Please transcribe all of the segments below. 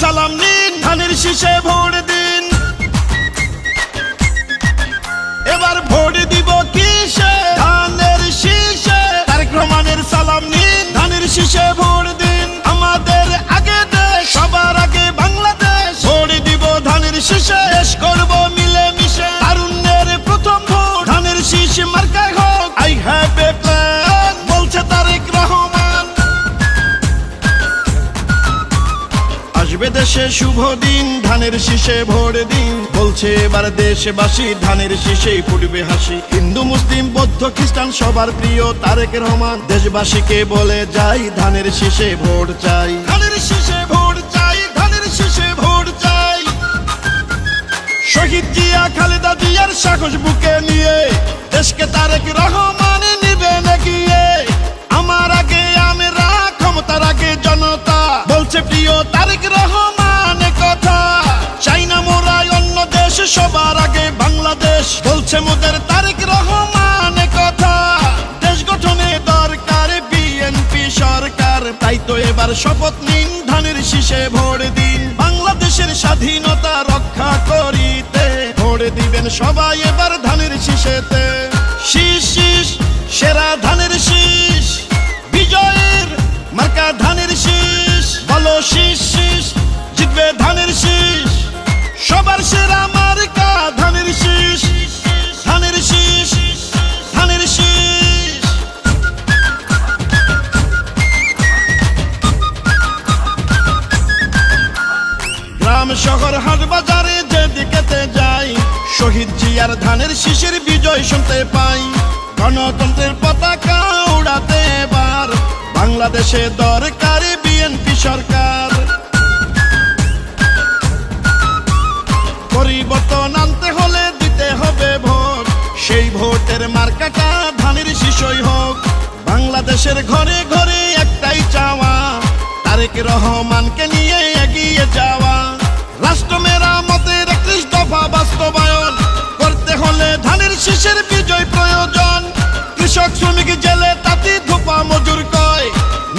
সালাম নিন, ধানের শীষে ভোট দিন। এবার ভোট দিব কিসে? ধানের শীষে। তারেক রহমানের সালাম নিন, ধানের শীষে ভোট দিন। আমাদের আগে দেশ, সবার আগে বাংলাদেশ। ভোট দিব ধানের শীষে, দেশ করব মিলে মিশে। তারুণ্যের প্রথম ভোট ধানের শীষ মার্কায় হোক। আই হ্যাভ এ প্ল্যান, বলছে তারেক রহমান। আসবে দেশে শুভ দিন, ধানের শীষে ভোট দিন। বলছে এবার দেশবাসী, ধানের শীষেই ফুটবে হাসি। হিন্দু মুসলিম বৌদ্ধ খ্রিস্টান সবার প্রিয় তারেক রহমান। দেশবাসীকে বলে যাই, ধানের শীষে ভোট চাই। ধানের শীষে ভোট চাই, ধানের শীষে ভোট চাই। শহীদ জিয়া খালেদা জিয়ার সাহস বুকে নিয়ে দেশকে তারেক রহমান নিবেন এগিয়ে। আমার আগে আমরা, ক্ষমতার আগে জনতা, বলছে প্রিয় তারেক রহমান কথা। চাই না মোরা অন্য দেশ, সবার আগে বাংলাদেশ, বলছে মোদের তারেক রহমান কথা। দেশ গঠনে দরকার বিএনপি সরকার, তাই তো এবার শপথ নিন, ধানের শীষে ভোট দিন। বাংলাদেশের স্বাধীনতা রক্ষা করিতে ভোট দিবেন সবাই এবার ধানের শীষেতে। শীষ শীষ সেরা ধানের শীষ, বিজয়ের মার্কা ধানের শীষ। বলো শীষ শীষ, জিতবে ধানের শীষ। সবার সেরা মার্কা ধানের শীষ, ধানের শীষ, ধানের শীষ। গ্রাম শহর হাট বাজারে যেদিকেতে যাই, শহীদ জিয়ার ধানের শীষের বিজয় শুনতে পাই। গণতন্ত্রের পতাকা উড়াতে এবার বাংলাদেশে দরকার বিএনপি সরকার। পরিবর্তন আনতে হলে দিতে হবে ভোট, সেই ভোটের মার্কাটা ধানের শীষই হোক। বাংলাদেশের ঘরে ঘরে একটাই চাওয়া, তারেক রহমানকে নিয়ে এগিয়ে যাওয়া। রাষ্ট্র মেরামতের 31 দফা বাস্তবায়ন করতে হলে ধানের শীষের বিজয় প্রয়োজন। কৃষক শ্রমিক জেলে তাঁতি ধোপা মজুর কয়,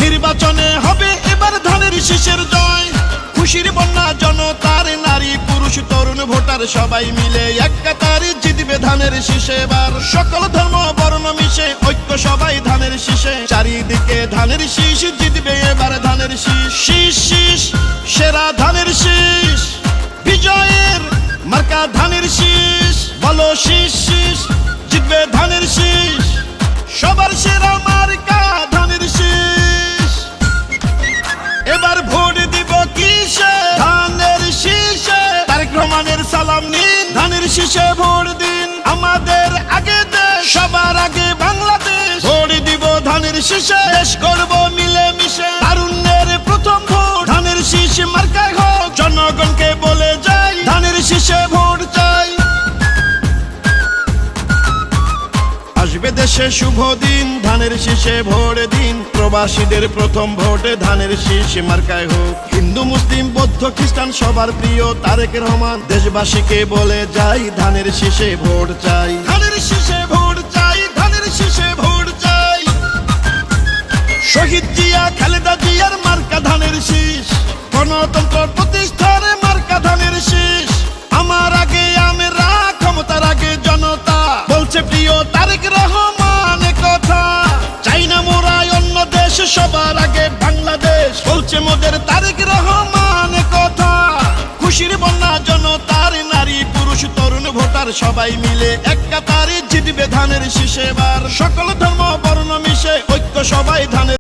নির্বাচনে হবে এবার ধানের শীষের জয়। খুশির বন্যা জনতার, নারী পুরুষ তরুণ ভোটার সবাই মিলে এক কাতারে জিতবে ধানের শীষে এবার। সকল ধর্ম বর্ণ মিশে ঐক্য সবাই ধানের শীষে। চারিদিকে ধানের শীষ, জিতবে এবার ধানের শীষ। শীষ শীষ সেরা ধানের শীষ, বিজয়ের মার্কা ধানের শীষ। বলো শীষ শীষ, জিতবে ধানের শীষ। সবার সেরা মার্কা ধানের শীষ। এবার ভোট দিব কিসে? ধানের শীষে। তারেক রহমানের সালাম নিন, ধানের শীষে ভোট দিন। আমাদের আগে দেশ, সবার আগে বাংলাদেশ। ভোট দিব ধানের শীষে, দেশ করব মিলে মিশে। তারুণ্যের প্রথম ভোট ধানের শীষ মার্কায় হোক। জনগণকে বলে যাই, ধানের শীষে ভোট চাই। আসবে দেশে শুভ দিন, ধানের শীষে ভোট দিন। প্রবাসীদের প্রথম ভোটে ধানের শীষ মার্কায় হোক। হিন্দু মুসলিম বৌদ্ধ খ্রিস্টান সবার প্রিয় তারেক রহমান। দেশবাসীকে বলে যাই, ধানের শীষে ভোট চাই। ধানের শীষে ভোট চাই, ধানের শীষে ভোট চাই। শহীদ জিয়া খালেদা জিয়ার মার্কা ধানের শীষ। গণতন্ত্র প্রতিষ্ঠার মার্কা ধানের শীষ। আমার আগে আমরা, ক্ষমতার আগে জনতা, বলছে প্রিয় তারেক রহমান কথা। চাই না মোরা অন্য দেশ, সবার আগে বাংলাদেশ, বলছে মোদের তারেক রহমান কথা। খুশির বন্যা জনতার, নারী পুরুষ তরুণ ভোটার সবাই মিলে এক কাতারে জিতবে ধানের শীষে এবার। সকল ধর্ম বর্ণ মিশে ঐক্য সবাই ধানের